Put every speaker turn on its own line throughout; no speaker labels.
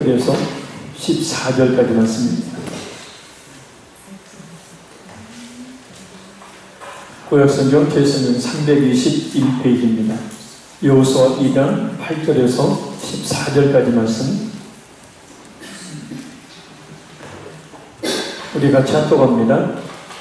8절에서 14절까지 말씀입니다. 구약성경 개성은 321페이지입니다. 여호수아 2장 8절에서 14절까지 말씀 우리 같이 합독합니다.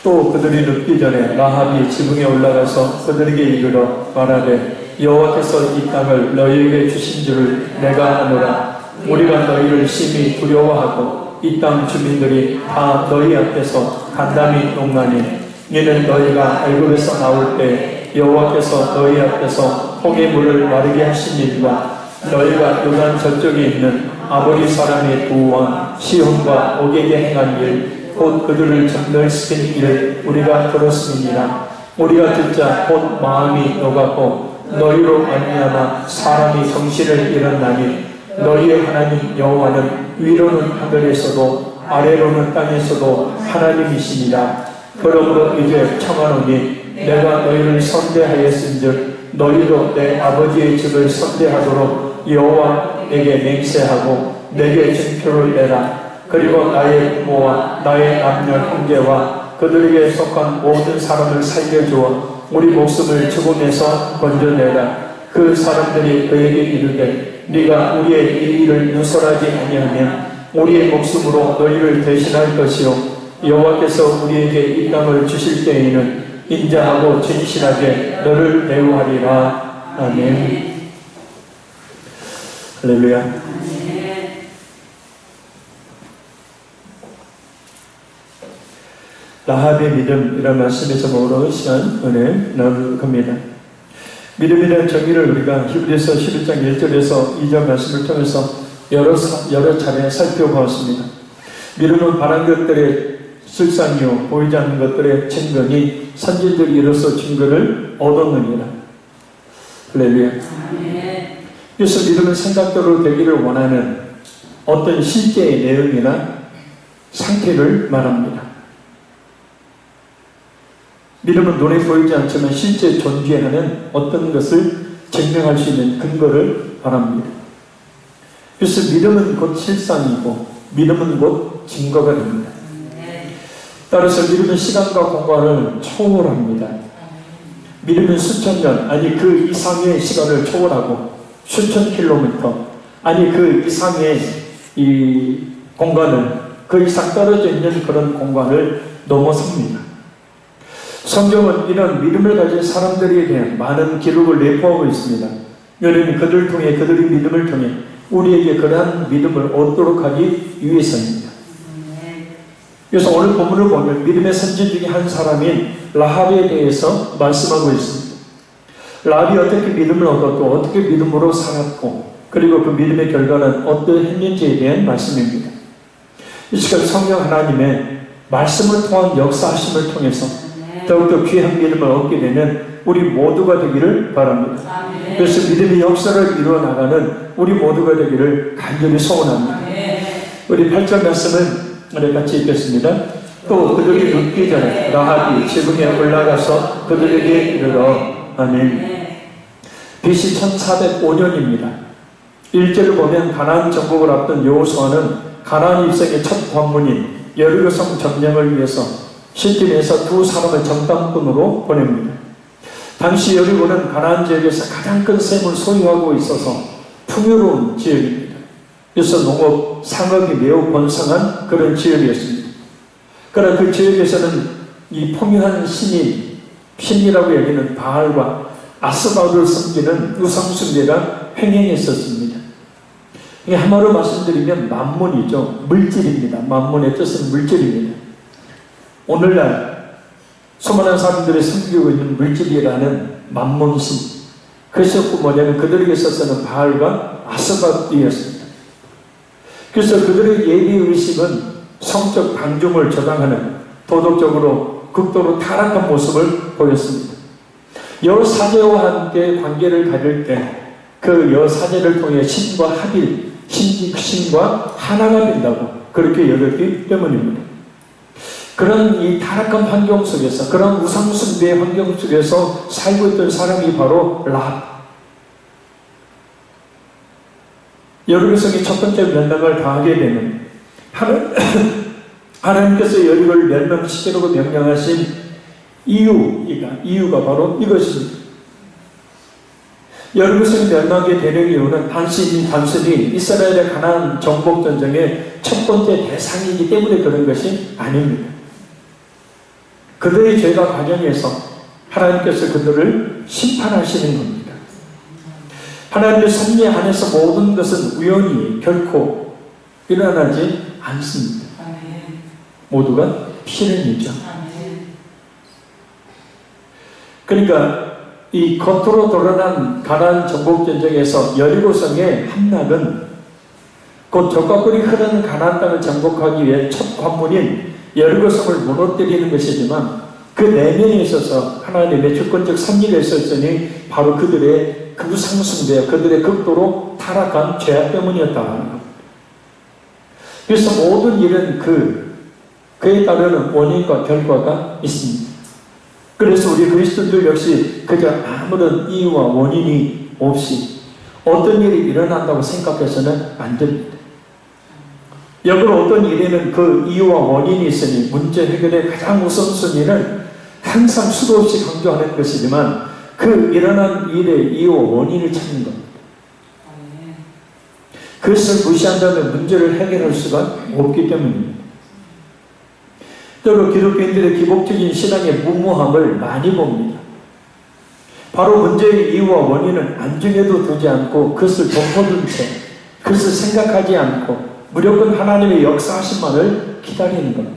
또 그들이 눕기 전에 라합이 지붕에 올라가서 그들에게 이르러 말하되 여호와께서 이 땅을 너희에게 주신 줄을 내가 아노라. 우리가 너희를 심히 두려워하고 이 땅 주민들이 다 너희 앞에서 간담이 농나니 이는 너희가 애굽에서 나올 때 여호와께서 너희 앞에서 홍해 물을 마르게 하신 일과 너희가 요단 저쪽에 있는 아모리 사람의 부와 시혼과 옥에게 행한 일 곧 그들을 전멸시킨 일을 우리가 들었음이니라. 우리가 듣자 곧 마음이 녹았고 너희로 말미암아 사람이 정신을 잃었나니 너희의 하나님 여호와는 위로는 하늘에서도 아래로는 땅에서도 하나님이시니라. 그러므로 이제 청하노니 내가 너희를 선대하였은즉 너희도 내 아버지의 집을 선대하도록 여호와에게 맹세하고 내게 증표를 내라. 그리고 나의 부모와 나의 남녀 형제와 그들에게 속한 모든 사람을 살려주어 우리 목숨을 죽음에서 건져내라. 그 사람들이 그에게 이르되 네가 우리의 이 일을 누설하지 아니하면 우리의 목숨으로 너희를 대신할 것이요 여호와께서 우리에게 이 땅을 주실 때에는 인자하고 진실하게 너를 대우하리라. 아멘. 할렐루야. 라합의 믿음이라는 말씀의 제목으로 시간 은혜 나눌 겁니다. 믿음이라는 정의를 우리가 히브리서 11장 1절에서 2절 말씀을 통해서 여러 차례 살펴보았습니다. 믿음은 바란 것들의 실상이요 보이지 않는 것들의 증거니 선진들이 이로써 증거를 얻었느니라. 할렐루야. 그래서 믿음은 생각대로 되기를 원하는 어떤 실제의 내용이나 상태를 말합니다. 믿음은 눈에 보이지 않지만 실제 존재하는 어떤 것을 증명할 수 있는 근거를 말합니다. 그래서 믿음은 곧 실상이고 믿음은 곧 증거가 됩니다. 따라서 믿음은 시간과 공간을 초월합니다. 믿음은 수천 년 아니 그 이상의 시간을 초월하고 수천 킬로미터 아니 그 이상의 이 공간을 그 이상 떨어져 있는 그런 공간을 넘어섭니다. 성경은 이런 믿음을 가진 사람들에 대한 많은 기록을 내포하고 있습니다. 왜냐하면 그들을 통해 그들의 믿음을 통해 우리에게 그러한 믿음을 얻도록 하기 위해서입니다. 그래서 오늘 본문을 보면 믿음의 선진 중에 한 사람인 라합에 대해서 말씀하고 있습니다. 라합이 어떻게 믿음을 얻었고 어떻게 믿음으로 살았고 그리고 그 믿음의 결과는 어떠했는지에 대한 말씀입니다. 이 시간 성령 하나님의 말씀을 통한 역사하심을 통해서 더욱더 귀한 믿음을 얻게 되는 우리 모두가 되기를 바랍니다. 그래서 믿음의 역사를 이루어 나가는 우리 모두가 되기를 간절히 소원합니다. 우리 8절 말씀을 우리 같이 읽겠습니다. 또 그들이 눕기 전에 라합이 지붕에 올라가서 그들에게 이르러 아멘. BC 1405년입니다. 1절을 보면 가나안 정복을 앞둔 여호수아는 가나안 입성의 첫 관문인 여리고성 점령을 위해서 시팀에서 두 사람을 정탐꾼으로 보냅니다. 당시 여리고는 가나안 지역에서 가장 큰 셈을 소유하고 있어서 풍요로운 지역입니다. 그래서 농업, 상업이 매우 번성한 그런 지역이었습니다. 그러나 그 지역에서는 이 풍요한 신이라고 여기는 바알과 아스바를 섬기는 우상숭배가 횡행했었습니다. 이게 한마디로 말씀드리면 만문이죠. 물질입니다. 만문의 뜻은 물질입니다. 오늘날 수많은 사람들이 섬기고 있는 물질이라는 만문신, 그래서 뭐냐면 그들에게 있어서는 바알과 아스바이었습니다. 그래서 그들의 예비의식은 성적 방종을 저당하는 도덕적으로 극도로 타락한 모습을 보였습니다. 여사제와 함께 관계를 가질 때 그 여사제를 통해 신과 합일, 신과 하나가 된다고 그렇게 여겼기 때문입니다. 그런 이 타락한 환경 속에서, 그런 우상숭배의 환경 속에서 살고 있던 사람이 바로 라합. 여리고성이 첫 번째 멸망을 당하게 되는 하나님께서 여리고를 멸망시키려고 명령하신 이유가 바로 이것입니다. 여리고성이 멸망하게 되는 이유는 단순히 이스라엘의 가나안 정복 전쟁의 첫 번째 대상이기 때문에 그런 것이 아닙니다. 그들의 죄가 과정에서 하나님께서 그들을 심판하시는 겁니다. 하나님의 섭리 안에서 모든 것은 우연히 결코 일어나지 않습니다. 모두가 필연이죠. 그러니까 이 겉으로 드러난 가나안 정복 전쟁에서 여리고성의 함락은 곧 젖과 꿀이 흐르는 가나안 땅을 정복하기 위해 첫 관문인 여리고성을 무너뜨리는 것이지만 그 내면에 있어서 하나님의 주권적 섭리가 있었으니 바로 그들의 극우상승되어 그들의 극도로 타락한 죄악 때문이었다. 그래서 모든 일은 그에 따르는 원인과 결과가 있습니다. 그래서 우리 그리스도인들 역시 그저 아무런 이유와 원인이 없이 어떤 일이 일어난다고 생각해서는 안 됩니다. 역으로 어떤 일에는 그 이유와 원인이 있으니 문제 해결의 가장 우선순위는 항상 수도 없이 강조하는 것이지만 그 일어난 일의 이유와 원인을 찾는 겁니다. 그것을 무시한다면 문제를 해결할 수가 없기 때문입니다. 때로 기독교인들의 기복적인 신앙의 무모함을 많이 봅니다. 바로 문제의 이유와 원인은 안중에도 두지 않고 그것을 덮어둔 채 그것을 생각하지 않고 무조건 하나님의 역사하심만을 기다리는 겁니다.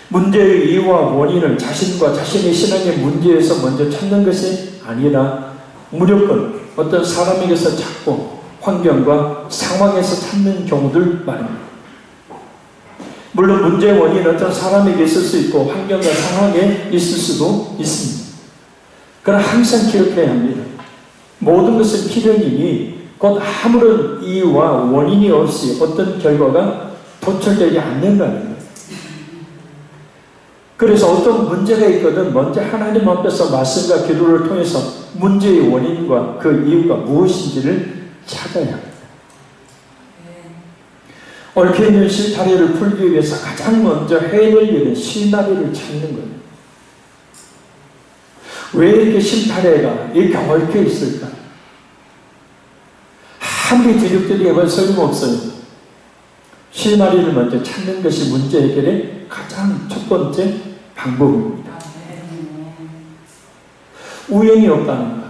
문제의 이유와 원인을 자신과 자신의 신앙의 문제에서 먼저 찾는 것이 아니라 무조건 어떤 사람에게서 찾고 환경과 상황에서 찾는 경우들 말입니다. 물론 문제의 원인은 어떤 사람에게 있을 수 있고 환경과 상황에 있을 수도 있습니다. 그러나 항상 기억해야 합니다. 모든 것은 필연이니 곧 아무런 이유와 원인이 없이 어떤 결과가 도출되지 않는다는 거예요. 그래서 어떤 문제가 있거든 먼저 하나님 앞에서 말씀과 기도를 통해서 문제의 원인과 그 이유가 무엇인지를 찾아야 합니다. 얽혀 있는 실타래를 풀기 위해서 가장 먼저 해야 될 일은 실마리를 찾는 거예요. 왜 이렇게 실타래가 이렇게 얽혀 있을까? 아무리 뒤죽뒤죽해봐도 소용없어요. 실마리를 먼저 찾는 것이 문제 해결의 가장 첫 번째 방법입니다. 우연이 없다는 것,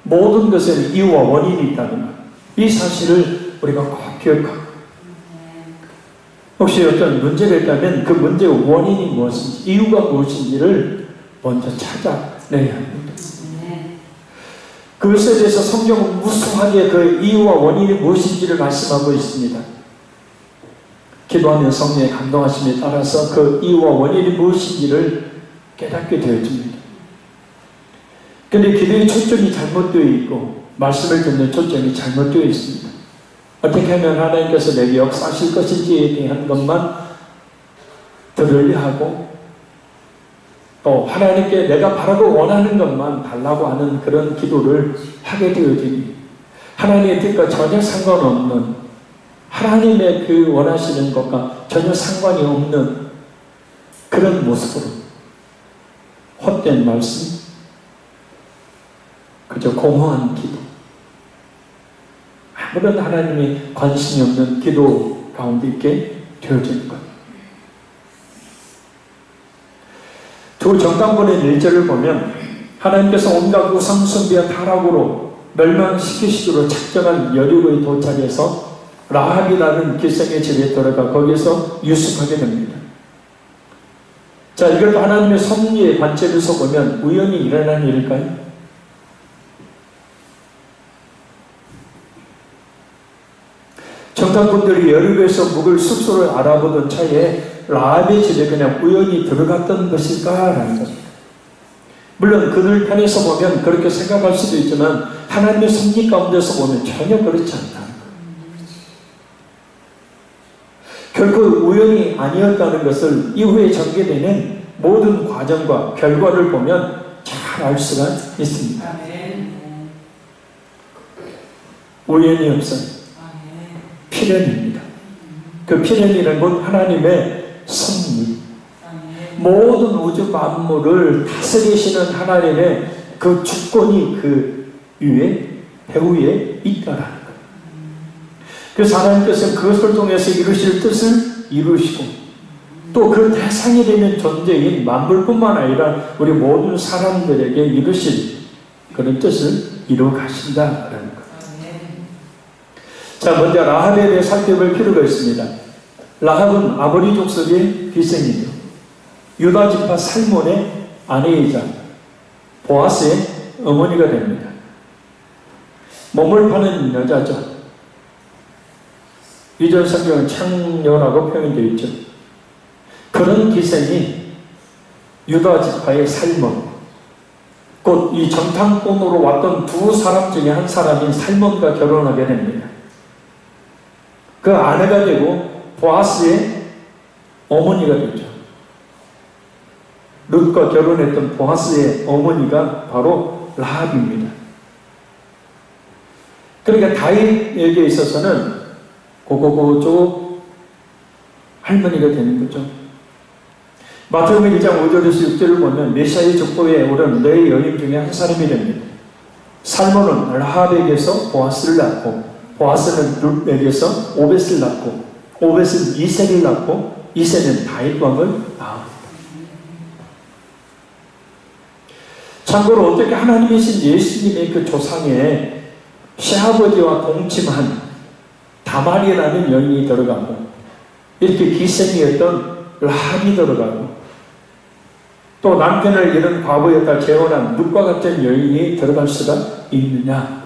모든 것에는 이유와 원인이 있다는 것, 이 사실을 우리가 꼭 기억하고 혹시 어떤 문제가 있다면 그 문제의 원인이 무엇인지 이유가 무엇인지를 먼저 찾아내야 합니다. 그것에 대해서 성경은 무수하게 그 이유와 원인이 무엇인지를 말씀하고 있습니다. 기도하면 성령의 감동하심에 따라서 그 이유와 원인이 무엇인지를 깨닫게 되어집니다. 그런데 기도의 초점이 잘못되어 있고 말씀을 듣는 초점이 잘못되어 있습니다. 어떻게 하면 하나님께서 내게 역사하실 것인지에 대한 것만 들으려 하고 또 하나님께 내가 바라고 원하는 것만 달라고 하는 그런 기도를 하게 되어지니 하나님의 뜻과 전혀 상관없는 하나님의 그 원하시는 것과 전혀 상관이 없는 그런 모습으로 헛된 말씀, 그저 공허한 기도, 아무런 하나님이 관심이 없는 기도 가운데 있게 되어지는 것. 두 정탐꾼의 1절을 보면 하나님께서 온갖 우상숭배와 타락으로 멸망시키시기로 작정한 여리고에 도착해서 라합이라는 기생의 집에 들어가 거기서 유숙하게 됩니다. 자, 이것도 하나님의 섭리의 관점에서 보면 우연히 일어난 일일까요? 정탐꾼들이 여리고에서 묵을 숙소를 알아보던 차에 라합의 집에 그냥 우연히 들어갔던 것일까라는 겁니다. 물론 그들 편에서 보면 그렇게 생각할 수도 있지만 하나님의 섭리 가운데서 보면 전혀 그렇지 않다. 결코 우연이 아니었다는 것을 이후에 전개되는 모든 과정과 결과를 보면 잘 알 수가 있습니다. 우연이 없어요. 필연입니다. 그 필연이라는 건 하나님의 섭리. 모든 우주 만물을 다스리시는 하나님의 그 주권이 그 위에, 배후에 있다라는 거예요. 그래서 하나님께서는 그것을 통해서 이루실 뜻을 이루시고, 또 그 대상이 되는 존재인 만물뿐만 아니라 우리 모든 사람들에게 이루실 그런 뜻을 이루어 가신다라는 거예요. 자, 먼저 라합에 대해 살펴볼 필요가 있습니다. 라합은 아모리 족속의 기생이죠. 유다 지파 살몬의 아내이자 보아스의 어머니가 됩니다. 몸을 파는 여자죠. 이전 성경은 창녀라고 표현되어 있죠. 그런 기생이 유다 지파의 살몬, 곧 이 정탐꾼으로 왔던 두 사람 중에 한 사람인 살몬과 결혼하게 됩니다. 그 아내가 되고 보아스의 어머니가 되죠. 룻과 결혼했던 보아스의 어머니가 바로 라합입니다. 그러니까 다윗에게 있어서는 고고고쪽 할머니가 되는 거죠. 마태복음 1장 5절에서 6절을 보면 메시아의 족보에 오른 네 여인 중에 한 사람이 됩니다. 살몬은 라합에게서 보아스를 낳고, 보아스는 룻에게서 오벳을 낳고, 오벳은 이새를 낳고, 이새는 다윗 왕을 낳았다. 참고로 어떻게 하나님이신 예수님의 그 조상에 시아버지와 동침한 다말이라는 여인이 들어가고, 이렇게 기생이었던 라합이 들어가고, 또 남편을 잃은 과부였다 재혼한 룻과 같은 여인이 들어갈 수가 있느냐?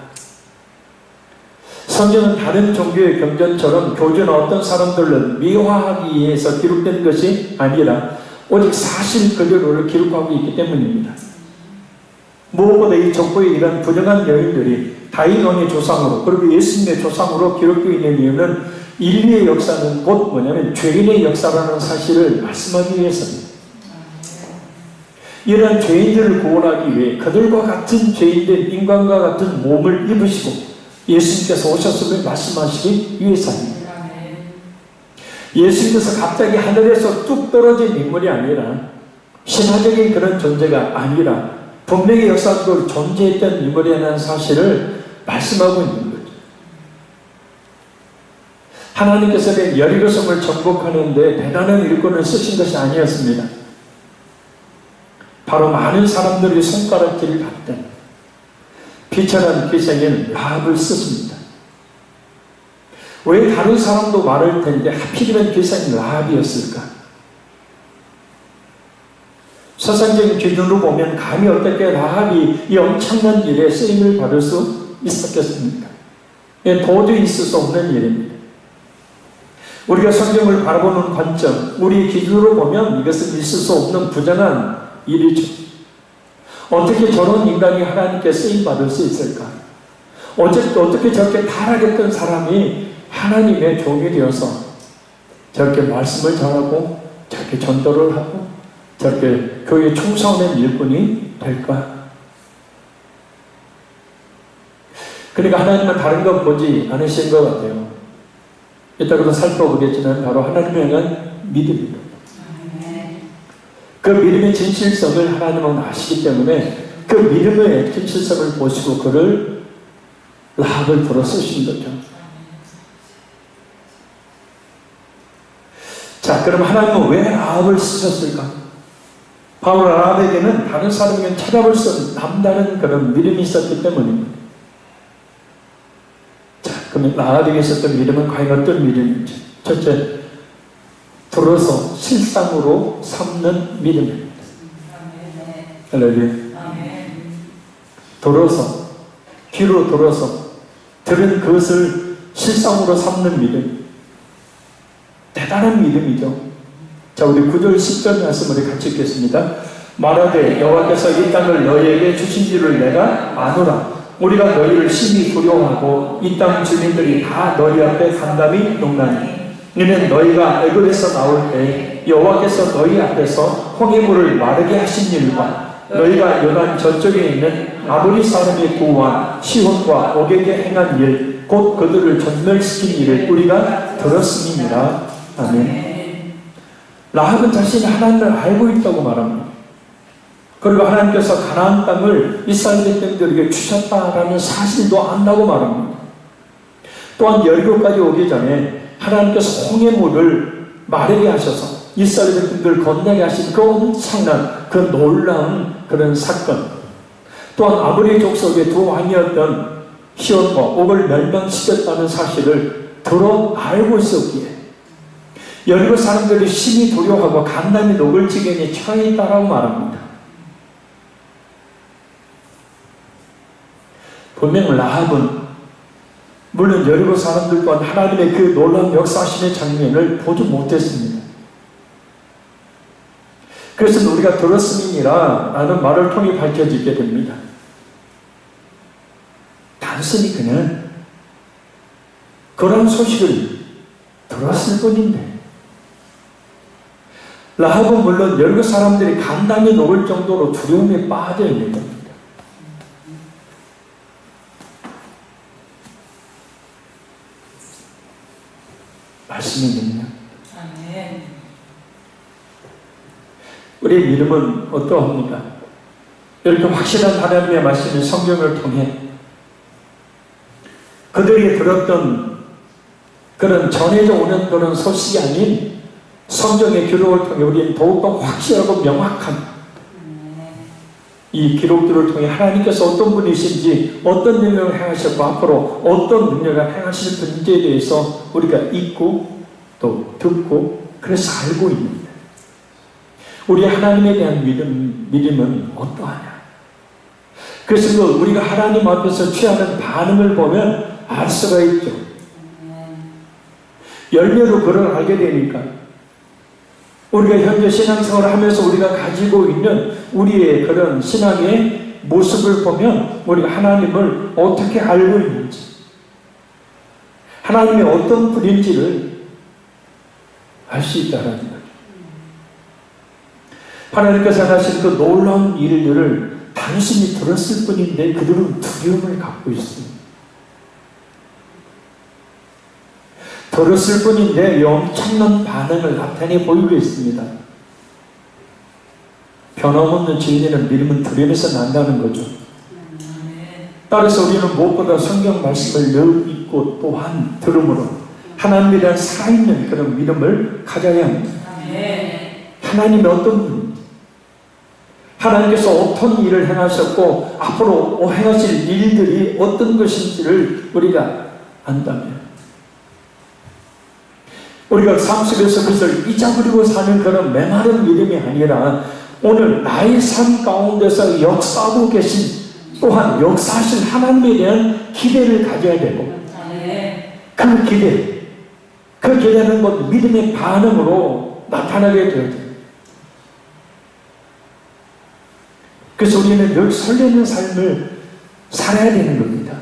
성경은 다른 종교의 경전처럼 교주나 어떤 사람들은 미화하기 위해서 기록된 것이 아니라 오직 사실 그대로를 기록하고 있기 때문입니다. 무엇보다 이 족보에 이런 부정한 여인들이 다윗 왕의 조상으로, 그리고 예수님의 조상으로 기록되어 있는 이유는 인류의 역사는 곧 뭐냐면 죄인의 역사라는 사실을 말씀하기 위해서입니다. 이러한 죄인들을 구원하기 위해 그들과 같은 죄인된 인간과 같은 몸을 입으시고 예수님께서 오셨음을 말씀하시기 위해서입니다. 예수님께서 갑자기 하늘에서 뚝 떨어진 인물이 아니라 신화적인 그런 존재가 아니라 분명히 역사적으로 존재했던 인물이라는 사실을 말씀하고 있는 거죠. 하나님께서는 여리고성을 정복하는데 대단한 일꾼을 쓰신 것이 아니었습니다. 바로 많은 사람들이 손가락질을 받던 비천한 기생인 라합을 쓰십니다. 왜 다른 사람도 많을 텐데 하필이면 기생인 라합이었을까? 세상적인 기준으로 보면 감히 어떻게 라합이 이 엄청난 일에 쓰임을 받을 수 있었겠습니까? 도저히 있을 수 없는 일입니다. 우리가 성경을 바라보는 관점, 우리 기준으로 보면 이것은 있을 수 없는 부정한 일이죠. 어떻게 저런 인간이 하나님께 쓰임받을 수 있을까? 어떻게 저렇게 타락했던 사람이 하나님의 종이 되어서 저렇게 말씀을 전하고 저렇게 전도를 하고 저렇게 교회에 충성된 일꾼이 될까? 그러니까 하나님은 다른 것 보지 않으신 것 같아요. 이따가도 살펴보겠지만 바로 하나님을 향한 믿음입니다. 그 믿음의 진실성을 하나님은 아시기 때문에 그 믿음의 진실성을 보시고 그를 라합을 들어 쓰신 거죠. 자, 그럼 하나님은 왜 라합을 쓰셨을까? 바로 라합에게는 다른 사람에게는 찾아볼 수 없는 남다른 그런 믿음이 있었기 때문입니다. 자, 그러면 라합에게 있었던 믿음은 과연 어떤 믿음인지. 첫째, 들어서 실상으로 삼는 믿음입니다. 할렐루야. 들어서, 귀로 들어서 들은 그것을 실상으로 삼는 믿음. 대단한 믿음이죠. 자, 우리 9절 10절 말씀을 같이 읽겠습니다. 말하되 여호와께서 이 땅을 너희에게 주신 줄을 내가 아노라. 우리가 너희를 심히 두려워하고 이 땅 주민들이 다 너희 앞에 간담이 녹나니 이는 너희가 애굽에서 나올 때 여호와께서 너희 앞에서 홍해물을 마르게 하신 일과 너희가 요단 저쪽에 있는 아모리 사람의 구왕 시혼과 옥에게 행한 일 일을 곧 그들을 전멸시킨 일을 우리가 들었음이니라. 아멘. 라합은 자신이 하나님을 알고 있다고 말합니다. 그리고 하나님께서 가나안 땅을 이스라엘 백성들에게 주셨다라는 사실도 안다고 말합니다. 또한 여리고까지 오기 전에 하나님께서 홍해물을 마르게 하셔서 이스라엘 백성들을 건너게 하신 그 엄청난 그 놀라운 그런 사건, 또한 아모리 족속의 두 왕이었던 시온과 옥을 멸망시켰다는 사실을 들어 알고 있었기에 여리고 사람들이 심히 두려워하고 간담이 녹을 지경에 처해 있다라고 말합니다. 분명 라합은 물론 여리고 사람들 또한 하나님의 그 놀라운 역사하심의 장면을 보지 못했습니다. 그래서 우리가 들었음이니라 라는 말을 통해 밝혀지게 됩니다. 단순히 그는 그런 소식을 들었을 뿐인데, 라합은 물론 여리고 사람들이 간담이 녹을 정도로 두려움에 빠져 있는 겁니다. 말씀이 됩니다. 우리의 믿음은 어떠합니까? 이렇게 확실한 하나님의 말씀이 성경을 통해 그들이 들었던 그런 전해져 오는 그런 소식이 아닌 성경의 기록을 통해 우리는 더욱더 확실하고 명확한 이 기록들을 통해 하나님께서 어떤 분이신지, 어떤 능력을 행하셨고 앞으로 어떤 능력을 행하실 분지에 대해서 우리가 읽고 또 듣고 그래서 알고 있습니다. 우리 하나님에 대한 믿음은 어떠하냐? 그래서 우리가 하나님 앞에서 취하는 반응을 보면 알 수가 있죠. 열매로 그걸 알게 되니까 우리가 현재 신앙생활을 하면서 우리가 가지고 있는 우리의 그런 신앙의 모습을 보면 우리가 하나님을 어떻게 알고 있는지, 하나님의 어떤 분인지를 알 수 있다는 거죠. 하나님께서 하신 그 놀라운 일들을 단순히 들었을 뿐인데 그들은 두려움을 갖고 있습니다. 들었을 뿐인데 이 엄청난 반응을 나타내 보이고 있습니다. 변함없는 진리는 믿음은 두려움에서 난다는 거죠. 따라서 우리는 무엇보다 성경 말씀을 늘 읽고 또한 들음으로 하나님에 대한 살아있는 그런 믿음을 가져야 합니다. 하나님이 어떤 분인지, 하나님께서 어떤 일을 행하셨고 앞으로 행하실 일들이 어떤 것인지를 우리가 안다면 우리가 삶 속에서 그것을 잊어버리고 사는 그런 메마른 믿음이 아니라 오늘 나의 삶 가운데서 역사하고 계신 또한 역사하신 하나님에 대한 기대를 가져야 되고 그 기대는 것 믿음의 반응으로 나타나게 되어야 돼요. 그래서 우리는 늘 설레는 삶을 살아야 되는 겁니다.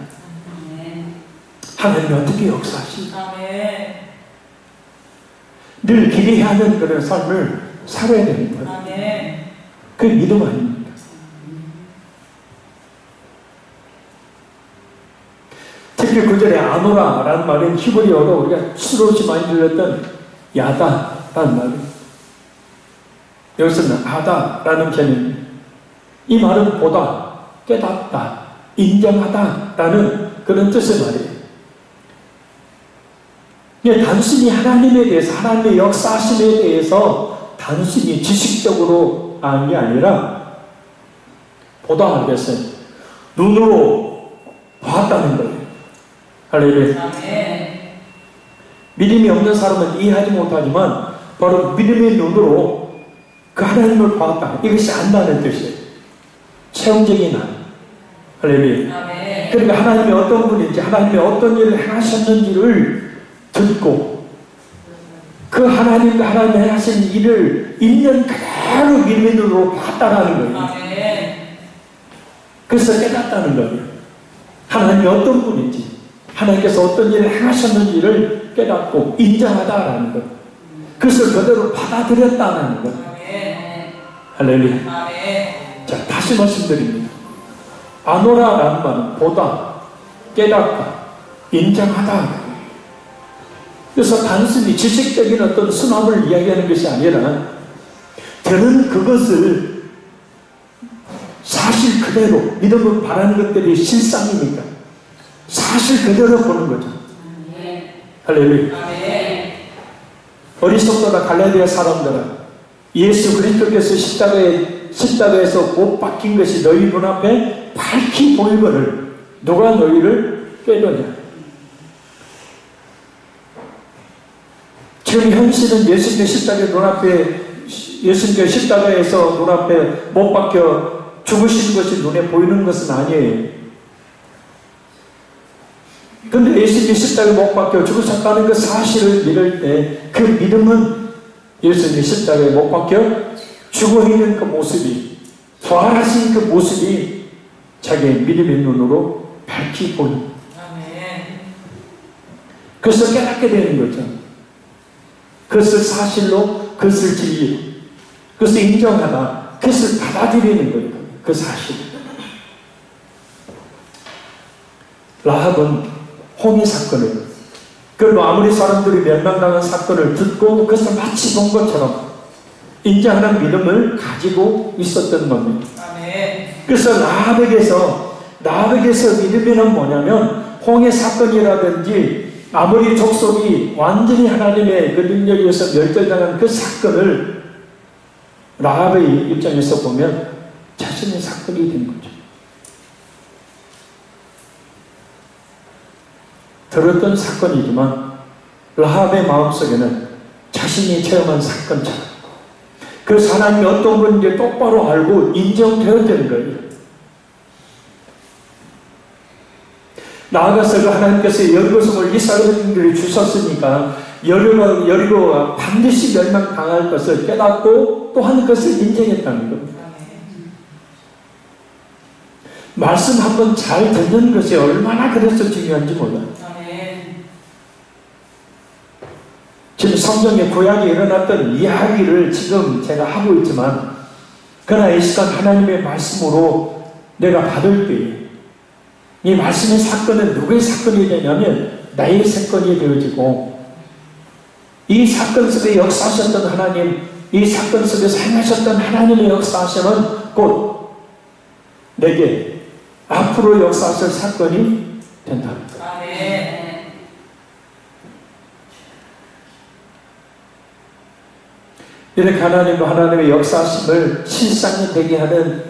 하나님이 어떻게 역사하실까? 늘 기대하는 그런 삶을 살아야 됩니다. 그게 믿음 아닙니까? 특히 그 전에 아노라라는 말은 히브리어로 우리가 수없이 많이 들었던 야다라는 말이에요. 여기서는 아다라는 표현입니다. 이 말은 보다, 깨닫다, 인정하다라는 그런 뜻의 말이에요. 단순히 하나님에 대해서, 하나님의 역사하심에 대해서 단순히 지식적으로 아는 게 아니라 보다 하겠어요. 눈으로 봤다는 거예요. 할렐루야. 믿음이 없는 사람은 이해하지 못하지만 바로 믿음의 눈으로 그 하나님을 봤다. 이것이 안다는 뜻이에요. 체험적인 안. 할렐루야. 그러니까 하나님이 어떤 분인지, 하나님이 어떤 일을 행하셨는지를 듣고 그 하나님과 하나님이 하신 일을 있는 그대로 믿음의 눈으로 봤다라는 거예요. 그래서 깨닫다는 거예요. 하나님이 어떤 분인지, 하나님께서 어떤 일을 행하셨는지를 깨닫고 인정하다라는 것. 그것을 그대로 받아들였다는 것. 할렐루야. 자, 다시 말씀드립니다. 아노라라는 말은 보다, 깨닫다, 인정하다. 그래서 단순히 지식적인 어떤 순함을 이야기하는 것이 아니라 저는 그것을 사실 그대로 믿음을 바라는 것들이 실상이니까 사실 그대로 보는 거죠. 할렐루야. 어리석거나 갈라디아 사람들아, 예수 그리스도께서 십자가에서 못 박힌 것이 너희 눈앞에 밝히 보이거늘 누가 너희를 꾀느냐. 지금 현실은 예수님의 십자가에서 눈앞에 못 박혀 죽으시는 것이 눈에 보이는 것은 아니에요. 근데 예수님이 십자가에 못 박혀 죽으셨다는 그 사실을 믿을 때 그 믿음은 예수님이 십자가에 못 박혀 죽어있는 그 모습이, 부활하신 그 모습이 자기의 믿음의 눈으로 밝히 보입니다. 그래서 깨닫게 되는 거죠. 그것을 사실로, 그것을 진리로, 그것을 인정하다, 그것을 받아들이는 거예요. 그 사실. 라합은 홍해 사건을, 그리고 아무리 사람들이 멸망당한 사건을 듣고 그것을 마치 본 것처럼 인정하는 믿음을 가지고 있었던 겁니다. 그래서 라합에게서 믿음이란 뭐냐면 홍해 사건이라든지 아무리 족속이 완전히 하나님의 그 능력에 의해서 멸절당한 그 사건을 라합의 입장에서 보면 자신의 사건이 된 거죠. 들었던 사건이지만 라합의 마음속에는 자신이 체험한 사건처럼 그 하나님이 어떤 분인지 똑바로 알고 인정되어지는 거예요. 나아가서 그 하나님께서 여리고성을 이스라엘인들이 주셨으니까 여리고가 반드시 멸망당할 것을 깨닫고 또한 그것을 인정했다는 겁니다. 말씀 한번 잘 듣는 것이 얼마나 그래서 중요한지 몰라요. 지금 성경에 구약에 일어났던 이야기를 지금 제가 하고 있지만 그러나 이 시간 하나님의 말씀으로 내가 받을 때에 이 말씀의 사건은 누구의 사건이 되냐면 나의 사건이 되어지고 이 사건 속에 역사하셨던 하나님, 이 사건 속에서 행하셨던 하나님의 역사하심은 곧 내게 앞으로 역사하실 사건이 된답니다. 이렇게 하나님의 역사심을 실상이 되게 하는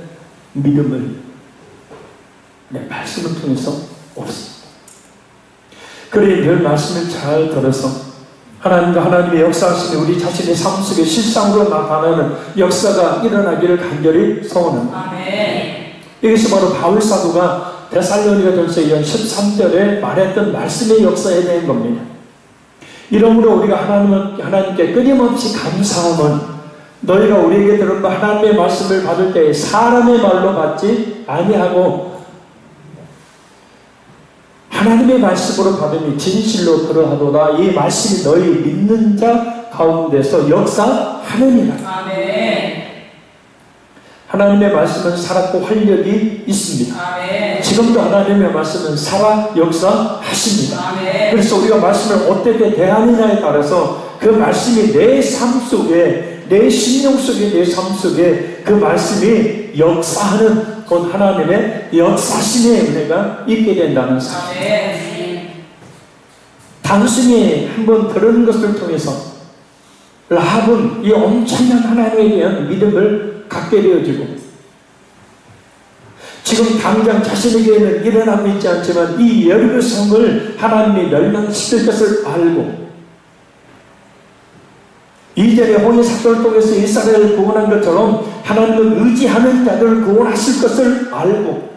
믿음을 말씀을 통해서 얻습니다. 그래 늘 말씀을 잘 들어서 하나님의 역사심이 우리 자신의 삶 속에 실상으로 나타나는 역사가 일어나기를 간절히 소원합니다. 이것이 바로 바울 사도가 데살로니가전서 2장 13절에 말했던 말씀의 역사에 대한 겁니다. 이러므로 우리가 하나님께 끊임없이 감사함은 너희가 우리에게 들은 하나님의 말씀을 받을 때 사람의 말로 받지 아니하고 하나님의 말씀으로 받으니 진실로 그러하도다. 이 말씀이 너희 믿는 자 가운데서 역사하느니라. 하나님의 말씀은 살았고 활력이 있습니다. 지금도 하나님의 말씀은 살아 역사하십니다. 그래서 우리가 말씀을 어떻게 대하느냐에 따라서 그 말씀이 내 삶 속에, 내 심령 속에, 내 삶 속에 그 말씀이 역사하는 곧 하나님의 역사심의 은혜가 있게 된다는 사실. 단순히 한번 들은 것을 통해서 라합은 이 엄청난 하나님에 대한 믿음을 갖게 되어지고 지금 당장 자신에게는 일어나고 있지 않지만 이 여리고성을 하나님이 멸망시킬 것을 알고 이전에 홍해 사건을 통해서 이스라엘을 구원한 것처럼 하나님을 의지하는 자들을 구원하실 것을 알고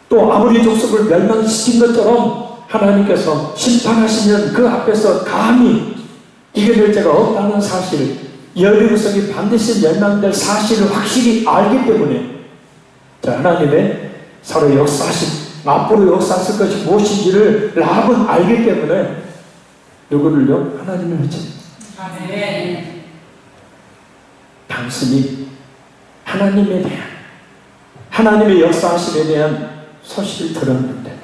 또 아무리 족속을 멸망시킨 것처럼 하나님께서 심판하시면 그 앞에서 감히 이겨낼 자가 없다는 사실, 여리고성이 반드시 멸망될 사실을 확실히 알기 때문에 자, 하나님의 서로 역사하신 앞으로 역사하실 것이 무엇인지를 라합은 알기 때문에 누구를요? 하나님을 외칩니다. 당신이 하나님에 대한 하나님의 역사하심에 대한 소식을 들었는데 말이에요.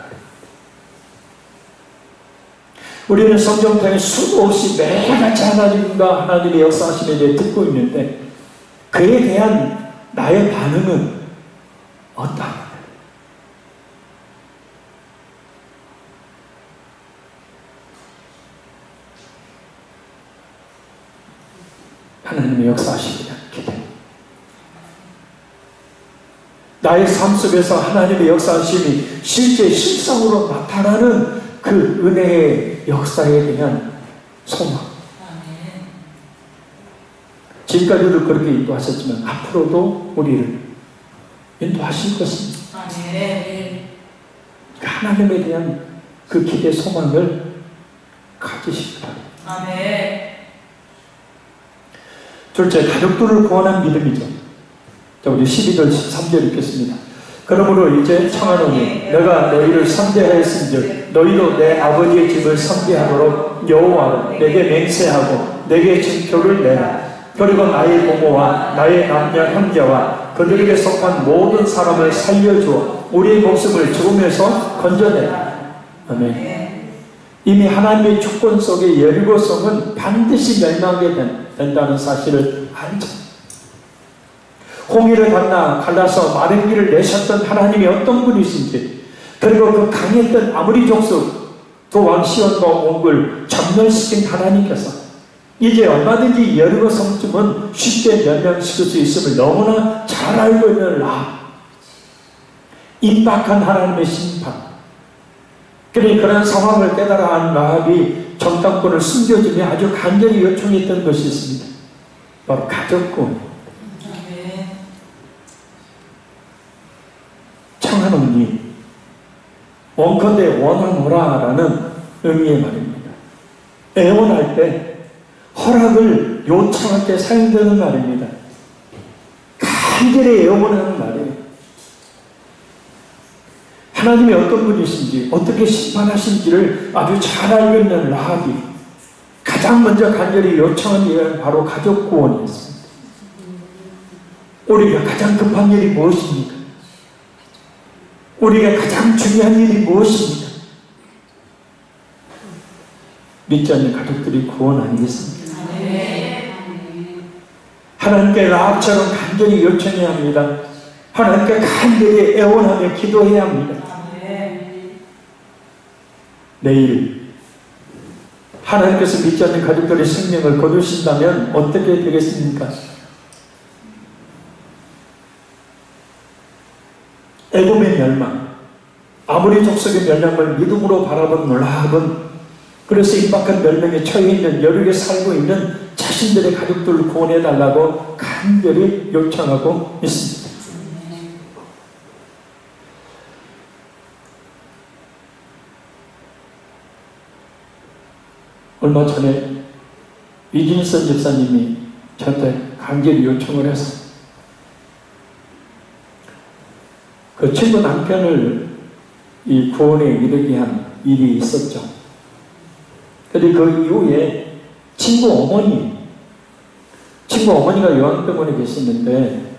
우리는 성경 통해 수도 없이 매일같이 하나님의 역사하심에 대해 듣고 있는데 그에 대한 나의 반응은 어떠한가? 하나님의 역사하심에 대한 기대. 나의 삶 속에서 하나님의 역사하심이 실제 실상으로 나타나는 그 은혜의 역사에 대한 소망. 지금까지도 그렇게 인도하셨지만 앞으로도 우리를 인도하실 것입니다. 하나님에 대한 그 기대 소망을 가지시기 바랍니다. 둘째, 가족들을 구원한 믿음이죠. 자, 우리 12절 13절 읽겠습니다. 그러므로 이제 청하노니 내가 너희를 선대하였은즉 너희도 내 아버지의 집을 선대하도록 여호와로 내게 맹세하고 내게 증표를 내라. 그리고 나의 부모와 나의 남녀 형제와 그들에게 속한 모든 사람을 살려주어 우리의 목숨을 죽음에서 건져내라. 아멘. 이미 하나님의 주권 속에 여리고성은 반드시 멸망하게 된다는 사실을 알죠. 홍해를 갈라서 마른 길을 내셨던 하나님이 어떤 분이신지, 그리고 그 강했던 아무리 족속 그 왕 시온과 옹을 전멸시킨 하나님께서 이제 얼마든지 여리고 성쯤은 쉽게 멸망시킬 수 있음을 너무나 잘 알고 있는 라합, 임박한 하나님의 심판. 그런 상황을 깨달아 한 라합이 정탐꾼을 숨겨주며 아주 간절히 요청했던 것이 있습니다. 바로 가족군. 청하노니 원컨대 원하노라 라는 의미의 말입니다. 애원할 때, 허락을 요청할 때 사용되는 말입니다. 간절히 애원하는 말이에요. 하나님이 어떤 분이신지, 어떻게 심판하신지를 아주 잘 알고 있는 라합이 가장 먼저 간절히 요청한 일은 바로 가족 구원이었습니다. 우리가 가장 급한 일이 무엇입니까? 우리가 가장 중요한 일이 무엇입니까? 믿지 않는 가족들이 구원 아니겠습니까? 하나님께 라합처럼 간절히 요청해야 합니다. 하나님께 간절히 애원하며 기도해야 합니다. 내일 하나님께서 믿지 않는 가족들의 생명을 거두신다면 어떻게 되겠습니까? 애굽의 멸망, 아무리 족속의 멸망을 믿음으로 바라본 라합은 그래서 임박한 멸망에 처해 있는 여력에 살고 있는 자신들의 가족들을 구원해달라고 간절히 요청하고 있습니다. 얼마 전에 이진선 집사님이 저한테 간절히 요청을 해서 그 친구 남편을 이 구원에 이르게 한 일이 있었죠. 그런데 그 이후에 친구 어머니가 요한병원에 계셨는데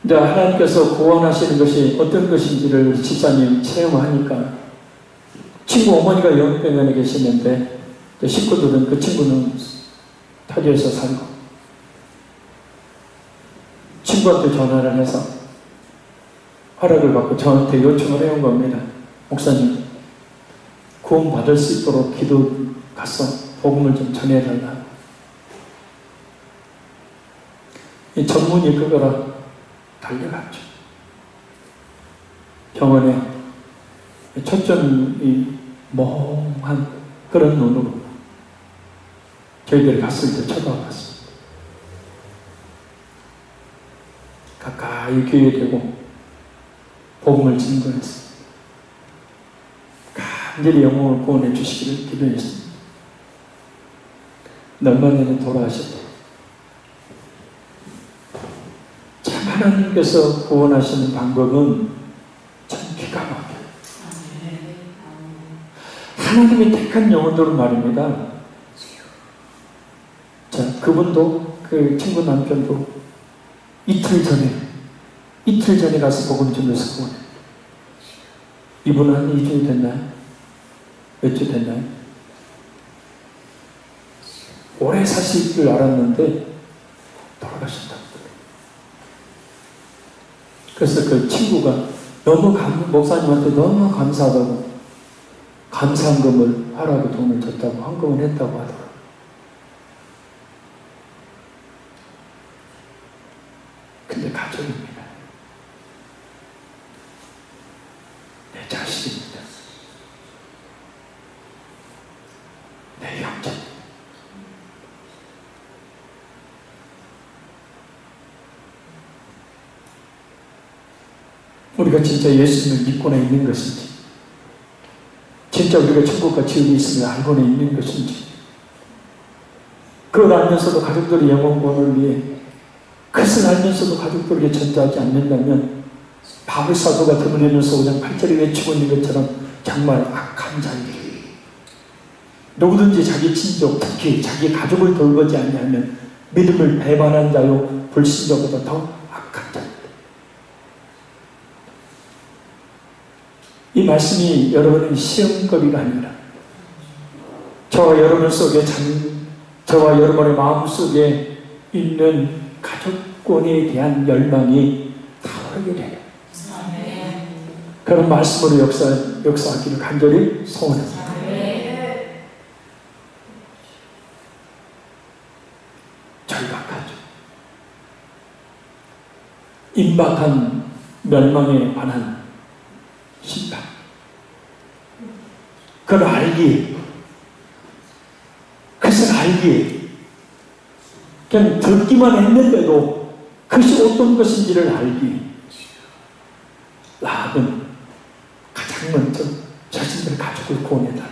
이제 하나님께서 구원하시는 것이 어떤 것인지를 집사님 체험하니까 친구 어머니가 요한병원에 계셨는데 식구들은 그 친구는 타지에서 살고 친구한테 전화를 해서 허락을 받고 저한테 요청을 해온 겁니다. 목사님, 구원 받을 수 있도록 기도 가서 복음을 좀 전해달라. 이 전문이 그거라 달려갔죠. 병원에 초점이 멍한 그런 눈으로 저희들이 갔을 때 쳐다봤습니다. 가까이 귀에 대고 복음을 증거했습니다. 간절히 영혼을 구원해 주시기를 기도했습니다. 얼마 전에 돌아가셨다. 참 하나님께서 구원하시는 방법은 참 기가 막혀요. 하나님이 택한 영혼들은 말입니다. 자, 그분도 그 친구 남편도 이틀 전에 가서 복음 전해서 구원해. 이분은 한 2주 됐나요? 몇 주 됐나요? 오래 사실 줄 알았는데 돌아가셨다고. 그래서 그 친구가 목사님한테 너무 감사하다고 감사한금을 하라고 돈을 줬다고 헌금을 했다고 하더라고요. 근데 가족입니다. 내 자식입니다. 내 형제. 우리가 진짜 예수님을 믿고는 있는 것인지, 진짜 우리가 천국과 지옥이 있음을 알고는 있는 것인지, 그걸 알면서도 가족들의 영혼권을 위해, 그것을 알면서도 가족들에게 전도하지 않는다면 바울 사도가 드문에서 5장 8절에 외치고 있는 것처럼 정말 악한 자입니다. 누구든지 자기 친족, 특히 자기 가족을 돌보지 아니하면 믿음을 배반한 자요 불신자보다 더 악한 자입니다. 이 말씀이 여러분의 시험거리가 아니라 저와 여러분 속에 저와 여러분의 마음 속에 있는 가족권에 대한 열망이 타오르게 돼요. 그런 말씀으로 역사하기를 간절히 소원합니다. 저희가 가족, 임박한 멸망에 관한 심판, 그걸 알기에, 그것을 알기에 그냥 듣기만 했는데도 그것이 어떤 것인지를 알기에 라합은 가장 먼저 자신들의 가족을 구원해달라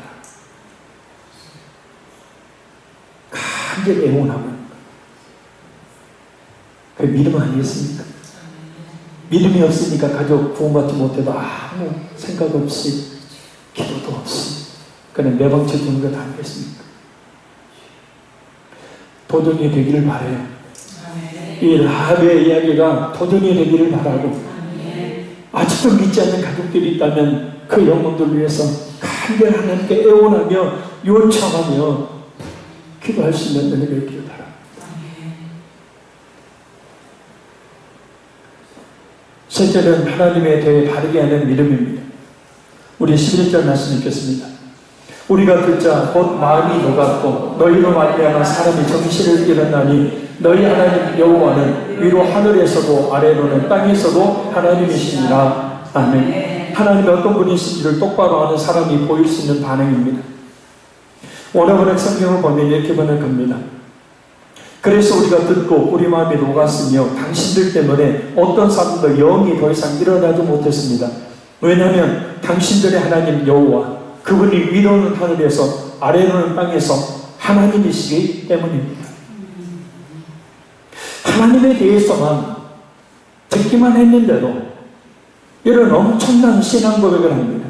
간절히 애원하고, 그게 믿음 아니겠습니까? 믿음이 없으니까 가족 구원받지 못해도 아무 생각 없이, 기도도 없이 그냥 내방쳐 두는 것 아니겠습니까? 도전이 되기를 바라요. 이 라합의 이야기가 도전이 되기를 바라고, 아직도 믿지 않는 가족들이 있다면 그 영혼들을 위해서 간절히 하나님께 애원하며 요청하며 기도할 수 있는 은혜를 있기를 바랍니다. 셋째는 하나님에 대해 바르게 하는 믿음입니다. 우리 11절 말씀 읽겠습니다. 우리가 듣자 곧 마음이 녹았고 너희로 말미암아 사람이 정신을 잃었나니 너희 하나님 여호와는 위로 하늘에서도 아래로는 땅에서도 하나님이시니라. 아멘. 하나님이 어떤 분이신지를 똑바로 아는 사람이 보일 수 있는 반응입니다. 원어번역 성경을 보면 이렇게 번역합니다. 그래서 우리가 듣고 우리 마음이 녹았으며 당신들 때문에 어떤 사람도 영이 더 이상 일어나지 못했습니다. 왜냐하면 당신들의 하나님 여호와, 그분이 위로는 하늘에서 아래로는 땅에서 하나님이시기 때문입니다. 하나님에 대해서만 듣기만 했는데도 이런 엄청난 신앙 고백을 합니다.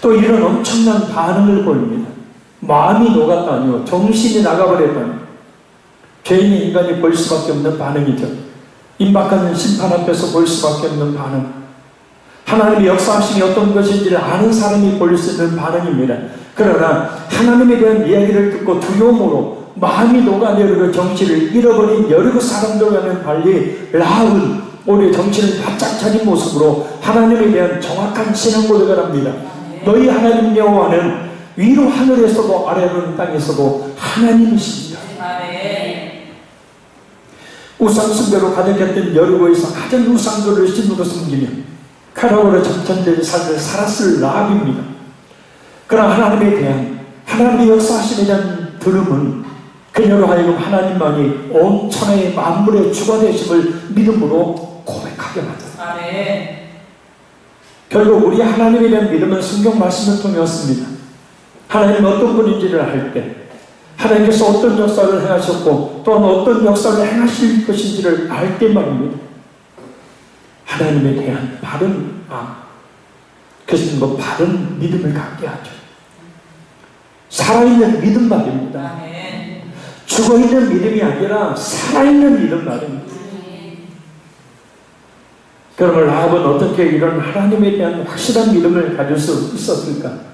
또 이런 엄청난 반응을 보입니다. 마음이 녹았다니요, 정신이 나가버렸다니, 죄인의 인간이 볼 수밖에 없는 반응이죠. 임박하는 심판 앞에서 볼 수밖에 없는 반응, 하나님의 역사하심이 어떤 것인지를 아는 사람이 볼 수 있는 반응입니다. 그러나 하나님에 대한 이야기를 듣고 두려움으로 마음이 녹아내리고 정신을 잃어버린 여러 사람들과는 달리 라합은 오히려 정신을 바짝 차린 모습으로 하나님에 대한 정확한 신앙 고백을 합니다. 너희 하나님 여호와는 위로 하늘에서도 아래로는 땅에서도 하나님이십니다. 우상숭배로 가득했던 여리고에서 가장 우상들을 신으로 섬기며 카라오로 점천된 삶을 살았을 라합입니다. 그러나 하나님에 대한, 하나님의 역사하심에 대한 들음은 그녀로 하여금 하나님만이 온 천하의 만물의 주가 되심을 믿음으로 고백하게 만듭니다. 결국 우리 하나님에 대한 믿음은 성경 말씀을 통해 왔습니다. 하나님 어떤 분인지를 알 때, 하나님께서 어떤 역사를 행하셨고 또한 어떤 역사를 행하실 것인지를 알 때 말입니다. 하나님에 대한 바른 마음, 그것은 뭐 바른 믿음을 갖게 하죠. 살아있는 믿음 말입니다. 죽어있는 믿음이 아니라 살아있는 믿음 말입니다. 그러면 라합은 어떻게 이런 하나님에 대한 확실한 믿음을 가질 수 있었을까?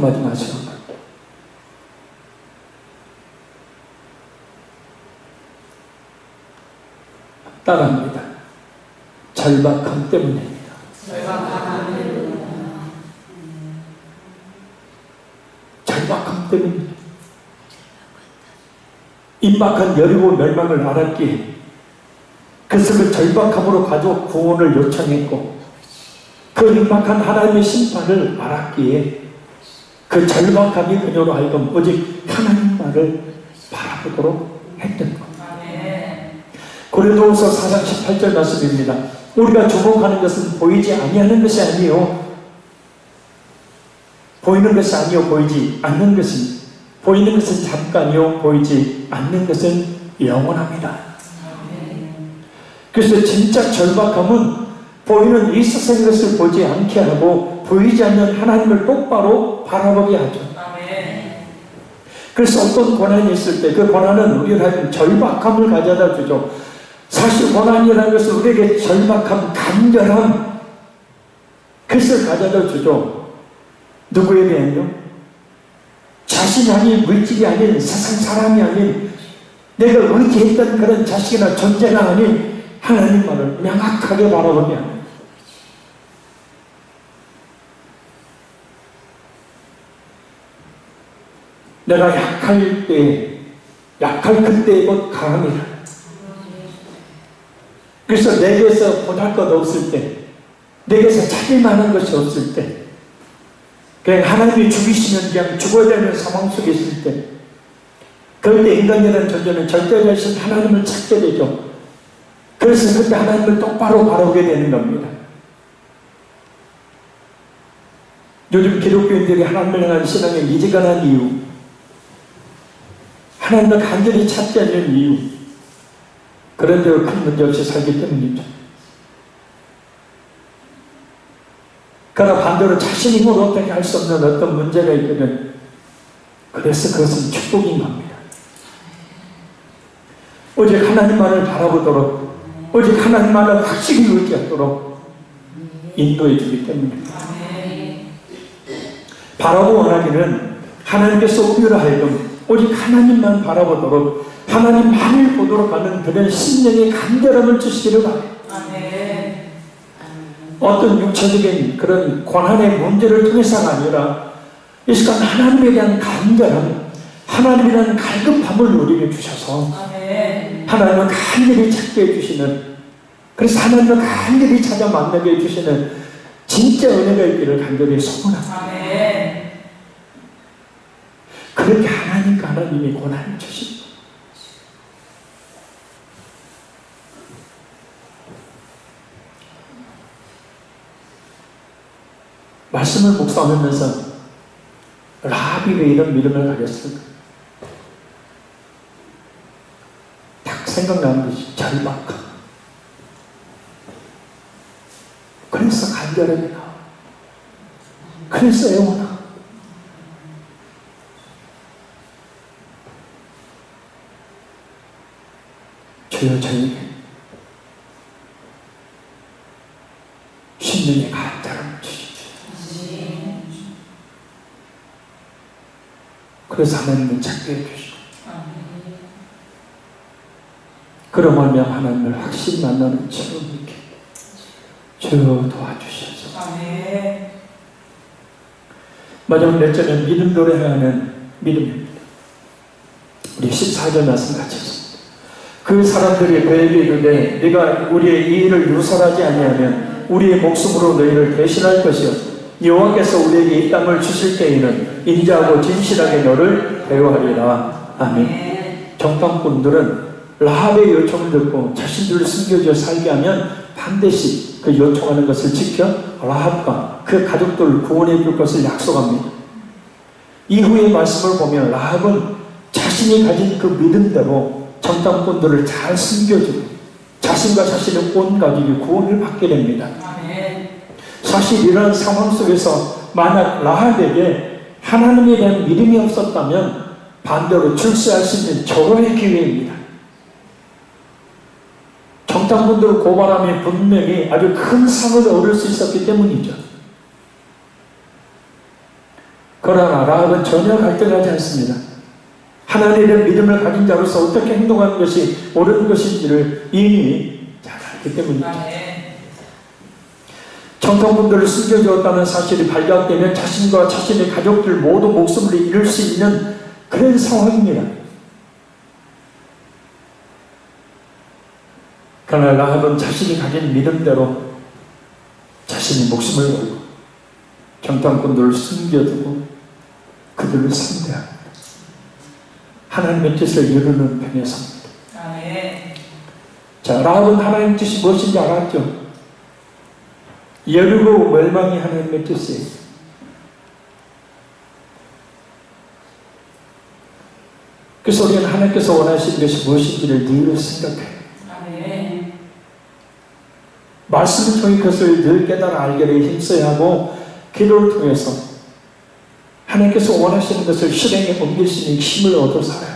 절박함하지 마세요. 따라합니다. 절박함 때문입니다. 절박함 때문입니다. 임박한 여리고 멸망을 알았기에 그래서 그 절박함으로 가족 구원을 요청했고 그 임박한 하나님의 심판을 알았기에 그 절박함이 그녀로 하여금 오직 하나님만을 바라보도록 했던 겁니다. 고린도후서 4장 18절 말씀입니다. 우리가 주목하는 것은 보이지 아니하는 것이 아니요 보이는 것이 아니요 보이지 않는 것입니다. 보이는 것은 잠깐이요 보이지 않는 것은 영원합니다. 그래서 진짜 절박함은 보이는 이 세상의 것을 보지 않게 하고 보이지 않는 하나님을 똑바로 바라보게 하죠. 그래서 어떤 고난이 있을 때 그 고난은 우리를 절박함을 가져다 주죠. 사실 고난이라는 것은 우리에게 절박함, 간절함 그것을 가져다 주죠. 누구에게요? 자신이 아닌, 물질이 아닌, 세상 사람이 아닌 내가 의지했던 그런 자식이나 존재가 아닌 하나님만을 명확하게 바라보게 합니다. 내가 약할 때, 약할 그때 곧 강함이라. 그래서 내게서 보잘 것 없을 때, 내게서 찾을 만한 것이 없을 때, 그냥 하나님이 죽이시면 그냥 죽어야 되는 상황 속에 있을 때, 그럴 때 인간이라는 존재는 절대자신 하나님을 찾게 되죠. 그래서 그때 하나님을 똑바로 바라보게 되는 겁니다. 요즘 기독교인들이 하나님을 향한 신앙에 미지근한 이유, 하나님을 간절히 찾지 않는 이유, 그런 데로 큰 문제 없이 살기 때문이죠. 그러나 반대로 자신 힘으로 어떻게 할 수 없는 어떤 문제가 있거든. 그래서 그것은 축복인 겁니다. 오직 하나님만을 바라보도록, 오직 하나님만을 확실히 의지하도록 인도해 주기 때문입니다. 바라고 원하기는 하나님께서 우리로 하여금 오직 하나님만 바라보도록 하나님만을 보도록 하는 그런 심령의 간절함을 주시기를 바랍니다. 어떤 육체적인 그런 고난의 문제를 통해서가 아니라 이 시간 하나님에 대한 간절함, 하나님에 대한 갈급함을 우리에게 주셔서 하나님을 간절히 찾게 해주시는, 그래서 하나님을 간절히 찾아 만나게 해주시는 진짜 은혜가 있기를 간절히 소원합니다. 그렇게 하나님과 하나님이 고난을 주십니다. 말씀을 묵상하면서 라합이 왜 이런 믿음을 가졌을까? 딱 생각나는 것이 절박함. 그래서 간절함이 나와. 그래서 애원하. 주여 저에게 심령의 간절함을 주십시오. 그래서 하나님을 찾게 해주시고 그러면 하나님을 확실히 만나는 체험이 있게 주여 도와주셔서 마지막 넷째는 믿음 노래하는 믿음입니다. 우리 14절 말씀 같이 했습니다. 그 사람들이 그에게 이르되 네가 우리의 이 일을 유설하지 아니하면 우리의 목숨으로 너희를 대신할 것이요 여호와께서 우리에게 이 땅을 주실 때에는 인자하고 진실하게 너를 대우하리라. 아멘. 정탐꾼들은 라합의 요청을 듣고 자신들을 숨겨져 살게 하면 반드시 그 요청하는 것을 지켜 라합과 그 가족들을 구원해 줄 것을 약속합니다. 이후의 말씀을 보면 라합은 자신이 가진 그 믿음대로 정탐꾼들을 잘 숨겨주고 자신과 자신의 온 가족이 구원을 받게 됩니다. 사실 이런 상황 속에서 만약 라합에게 하나님에 대한 믿음이 없었다면 반대로 출세할 수 있는 절호의 기회입니다. 정탐꾼들을 고발하면 분명히 아주 큰 상을 얻을 수 있었기 때문이죠. 그러나 라합은 전혀 갈등하지 않습니다. 하나님의 믿음을 가진 자로서 어떻게 행동하는 것이 옳은 것인지를 이미 잘 알기 때문이죠. 청통분들을 숨겨주었다는 사실이 발각되면 자신과 자신의 가족들 모두 목숨을 잃을 수 있는 그런 상황입니다. 그러나 라합은 자신이 가진 믿음대로 자신이 목숨을 걸고 정탐꾼들을 숨겨두고 그들을 상대합니다. 하나님의 뜻을 이루는 편에 섭니다. 자, 라합은 하나님의 뜻이 무엇인지 알았죠? 여리고 멸망이 하나님의 뜻이에요. 그래서 우리는 하나님께서 원하시는 것이 무엇인지를 늘 생각해요. 말씀을 통해 그것을 늘 깨달아 알기를 힘써야 하고 기도를 통해서 하나님께서 원하시는 것을 실행에 옮길 수 있는 힘을 얻어 살아요.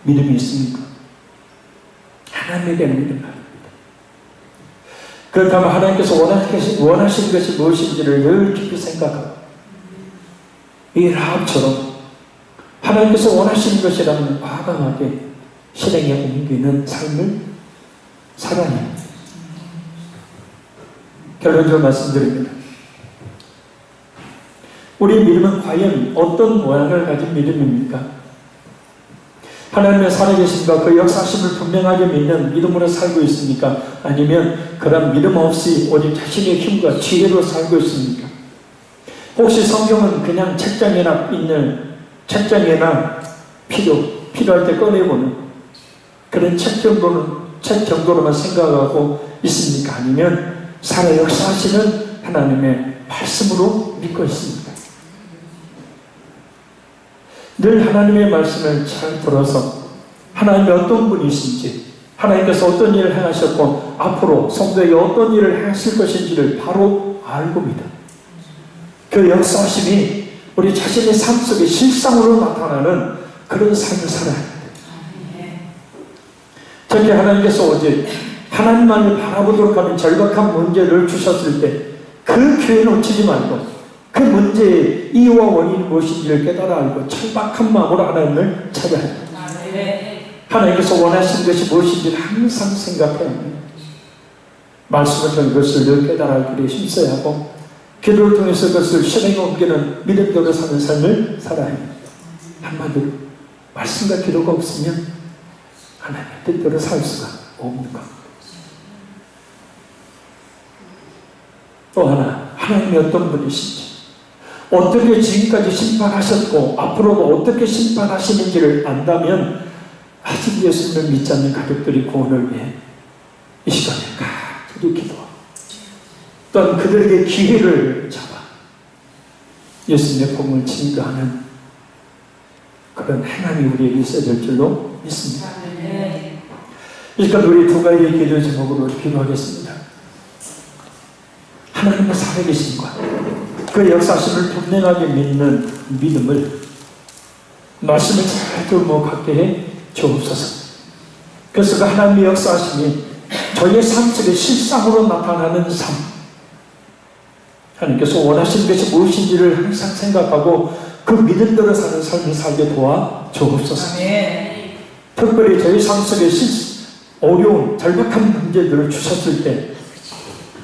믿음이 있습니까? 하나님에 대한 믿음 말입니다. 그렇다면 하나님께서 원하시는 것이 무엇인지를 늘 깊이 생각하고 이 라합처럼 하나님께서 원하시는 것이라면 과감하게 실행에 옮기는 삶을 살아야 합니다. 결론적으로 말씀드립니다. 우리의 믿음은 과연 어떤 모양을 가진 믿음입니까? 하나님의 살아계심과 그 역사심을 분명하게 믿는 믿음으로 살고 있습니까? 아니면 그런 믿음 없이 오직 자신의 힘과 지혜로 살고 있습니까? 혹시 성경은 그냥 책장에나 필요할 때 꺼내보는 그런 책 정도로만 생각하고 있습니까? 아니면 살아 역사하시는 하나님의 말씀으로 믿고 있습니까? 늘 하나님의 말씀을 잘 들어서 하나님이 어떤 분이신지, 하나님께서 어떤 일을 행하셨고 앞으로 성도에게 어떤 일을 하실 것인지를 바로 알고 믿어. 그 역사심이 우리 자신의 삶 속에 실상으로 나타나는 그런 삶을 살아야 합니다. 저렇게 하나님께서 오직 하나님만을 바라보도록 하는 절박한 문제를 주셨을 때 그 기회 놓치지 말고 그 문제의 이유와 원인이 무엇인지를 깨달아 알고 철박한 마음으로 하나님을 찾아야 합니다. 하나님께서 원하시는 것이 무엇인지를 항상 생각해야 합니다. 말씀을 통해 그것을 늘 깨달아 알기에 힘써야 하고 기도를 통해서 그것을 실행에 옮기는 믿음대로 사는 삶을 살아야 합니다. 한마디로 말씀과 기도가 없으면 하나님의 뜻대로 살 수가 없는 겁니다. 또 하나, 하나님이 어떤 분이신지, 어떻게 지금까지 심판하셨고 앞으로도 어떻게 심판하시는지를 안다면 아직 예수님을 믿지 않는 가족들이 구원을 위해 이 시간에 간절히 기도하고 또한 그들에게 기회를 잡아 예수님의 복음을 증거하는 그런 행함이 우리에게 있어야 될 줄로 믿습니다. 일단 우리 두 가지의 기도 제목으로 기도하겠습니다. 하나님의 살아계심과 그 역사심을 분명하게 믿는 믿음을 말씀을 잘 들고 갖게 해 주옵소서. 그래서 그 하나님의 역사심이 저희의 삶 속에 실상으로 나타나는 삶, 하나님께서 원하시는 것이 무엇인지를 항상 생각하고 그 믿음대로 사는 삶을 살게 도와 주옵소서. 특별히 저희 삶 속에 어려운 절박한 문제들을 주셨을 때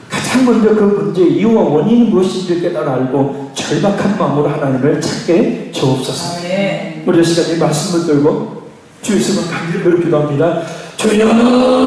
가장 먼저 그 문제의 이유와 원인이 무엇인지를 깨달아 알고 절박한 마음으로 하나님을 찾게 주옵소서. 우리 시간에 말씀을 들고 주 예수님을 간절히 기도합니다. 주여